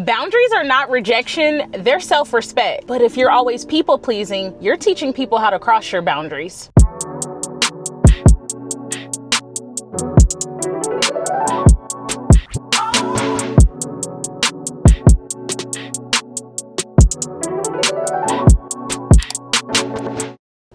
Boundaries are not rejection, they're self-respect. But if you're always people-pleasing, you're teaching people how to cross your boundaries.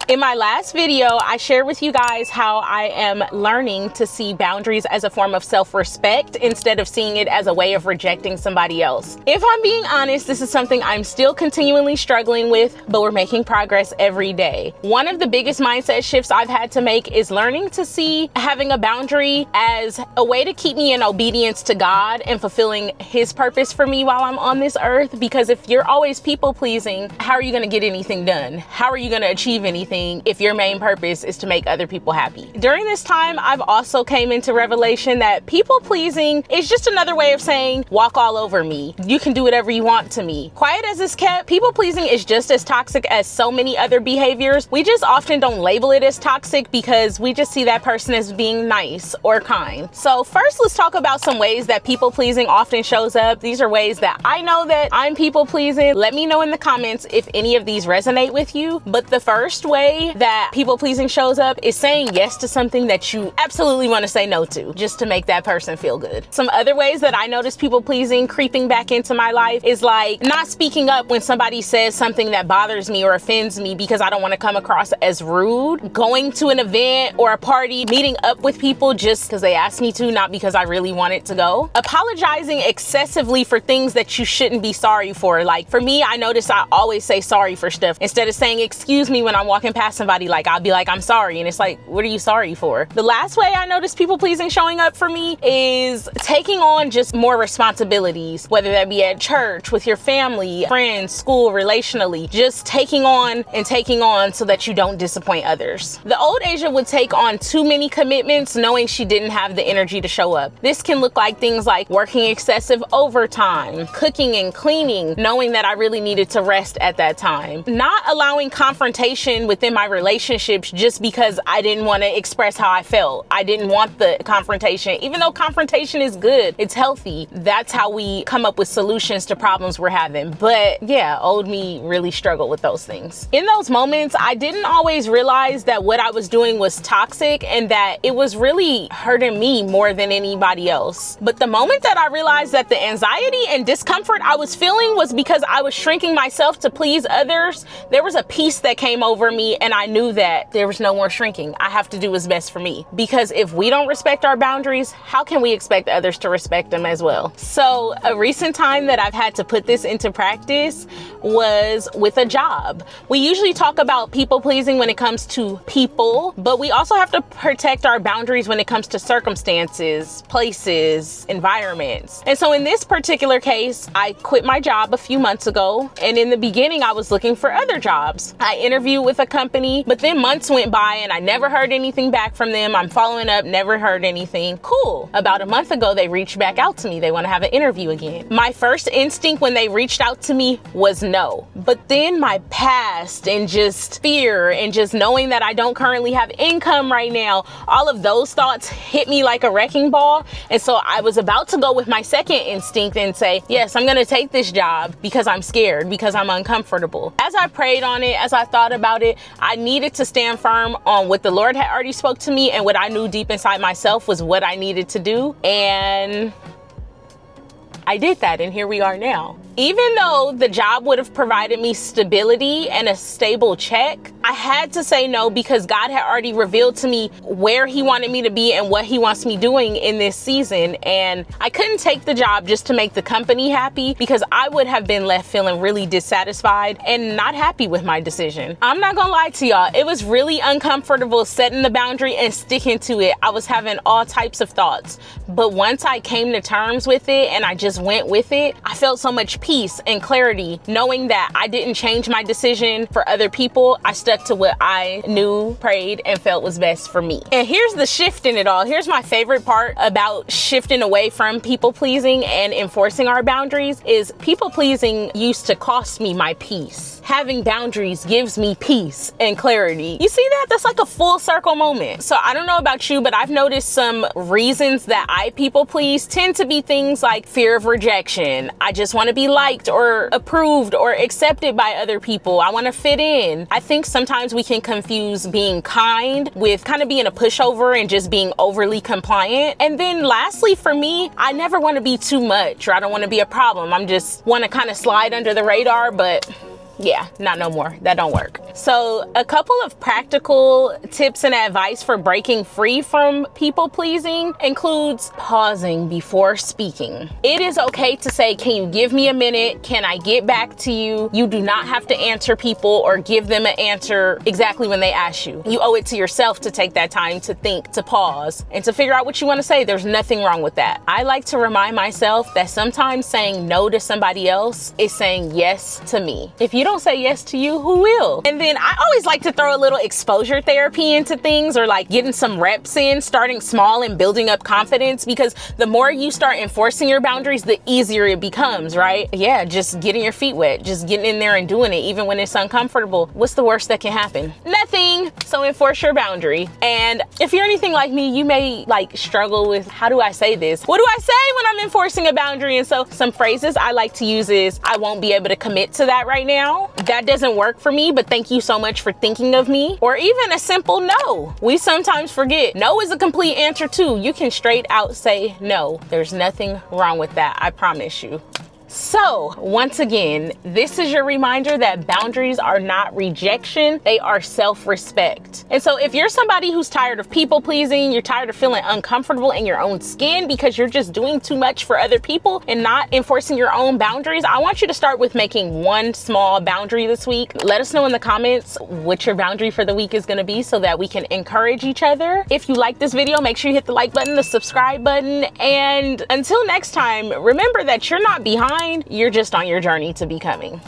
In my last video, I shared with you guys how I am learning to see boundaries as a form of self-respect instead of seeing it as a way of rejecting somebody else. If I'm being honest, this is something I'm still continually struggling with, but we're making progress every day. One of the biggest mindset shifts I've had to make is learning to see having a boundary as a way to keep me in obedience to God and fulfilling His purpose for me while I'm on this earth. Because if you're always people-pleasing, how are you going to get anything done? How are you going to achieve anything if your main purpose is to make other people happy? During this time, I've also came into revelation that people-pleasing is just another way of saying, walk all over me. You can do whatever you want to me. Quiet as it's kept, people-pleasing is just as toxic as so many other behaviors. We just often don't label it as toxic because we just see that person as being nice or kind. So first, let's talk about some ways that people-pleasing often shows up. These are ways that I know that I'm people-pleasing. Let me know in the comments if any of these resonate with you. But the first way that people-pleasing shows up is saying yes to something that you absolutely want to say no to, just to make that person feel good. Some other ways that I notice people-pleasing creeping back into my life is like not speaking up when somebody says something that bothers me or offends me because I don't want to come across as rude. Going to an event or a party, meeting up with people just because they asked me to, not because I really wanted to go. Apologizing excessively for things that you shouldn't be sorry for. Like for me, I notice I always say sorry for stuff. Instead of saying excuse me when I'm walking past somebody, like I'll be like, I'm sorry. And it's like, what are you sorry for? The last way I notice people pleasing showing up for me is taking on just more responsibilities, whether that be at church, with your family, friends, school, relationally, just taking on so that you don't disappoint others. The old Asia would take on too many commitments knowing she didn't have the energy to show up. This can look like things like working excessive overtime, cooking and cleaning, knowing that I really needed to rest at that time. Not allowing confrontation within my relationships just because I didn't want to express how I felt. I didn't want the confrontation, even though confrontation is good, it's healthy. That's how we come up with solutions to problems we're having. But yeah, old me really struggled with those things. In those moments, I didn't always realize that what I was doing was toxic and that it was really hurting me more than anybody else. But the moment that I realized that the anxiety and discomfort I was feeling was because I was shrinking myself to please others, there was a peace that came over me, and I knew that there was no more shrinking. I have to do what's best for me. Because if we don't respect our boundaries, how can we expect others to respect them as well? So a recent time that I've had to put this into practice was with a job. We usually talk about people pleasing when it comes to people, but we also have to protect our boundaries when it comes to circumstances, places, environments. And so in this particular case, I quit my job a few months ago. And in the beginning, I was looking for other jobs. I interviewed with a company, but then months went by and I never heard anything back from them. I'm following up, never heard anything. Cool. About a month ago, they reached back out to me. They want to have an interview again. My first instinct when they reached out to me was no. But then my past and just fear and just knowing that I don't currently have income right now, all of those thoughts hit me like a wrecking ball. And so I was about to go with my second instinct and say, yes, I'm going to take this job because I'm scared, because I'm uncomfortable. As I prayed on it, as I thought about it, I needed to stand firm on what the Lord had already spoke to me and what I knew deep inside myself was what I needed to do. And I did that, and here we are now. Even though the job would have provided me stability and a stable check, I had to say no because God had already revealed to me where He wanted me to be and what He wants me doing in this season. And I couldn't take the job just to make the company happy because I would have been left feeling really dissatisfied and not happy with my decision. I'm not gonna lie to y'all, it was really uncomfortable setting the boundary and sticking to it. I was having all types of thoughts. But once I came to terms with it and I just went with it, I felt so much peace and clarity knowing that I didn't change my decision for other people. I stuck to what I knew, prayed, and felt was best for me. And here's the shift in it all. Here's my favorite part about shifting away from people pleasing and enforcing our boundaries is people pleasing used to cost me my peace. Having boundaries gives me peace and clarity. You see that? That's like a full circle moment. So I don't know about you, but I've noticed some reasons that I people please tend to be things like fear of of rejection. I just want to be liked or approved or accepted by other people. I want to fit in. I think sometimes we can confuse being kind with kind of being a pushover and just being overly compliant. And then lastly, for me, I never want to be too much, or I don't want to be a problem. I'm just want to kind of slide under the radar, but yeah, not no more. That don't work. So a couple of practical tips and advice for breaking free from people pleasing includes pausing before speaking. It is okay to say, can you give me a minute? Can I get back to you? You do not have to answer people or give them an answer exactly when they ask you. You owe it to yourself to take that time to think, to pause, and to figure out what you want to say. There's nothing wrong with that. I like to remind myself that sometimes saying no to somebody else is saying yes to me. If you don't say yes to you, who will? And then I always like to throw a little exposure therapy into things, or like getting some reps in, starting small and building up confidence, because the more you start enforcing your boundaries, the easier it becomes, right? Yeah, just getting your feet wet, just getting in there and doing it, even when it's uncomfortable. What's the worst that can happen? Nothing. So enforce your boundary. And if you're anything like me, you may like struggle with, how do I say this? What do I say when I'm enforcing a boundary? And so some phrases I like to use is, I won't be able to commit to that right now. That doesn't work for me, but thank you so much for thinking of me. Or even a simple no. We sometimes forget no is a complete answer too. You can straight out say no. There's nothing wrong with that. I promise you. So once again, this is your reminder that boundaries are not rejection, they are self-respect. And so if you're somebody who's tired of people pleasing, you're tired of feeling uncomfortable in your own skin because you're just doing too much for other people and not enforcing your own boundaries, I want you to start with making one small boundary this week. Let us know in the comments what your boundary for the week is gonna be so that we can encourage each other. If you like this video, make sure you hit the like button, the subscribe button, and until next time, remember that you're not behind. You're just on your journey to becoming.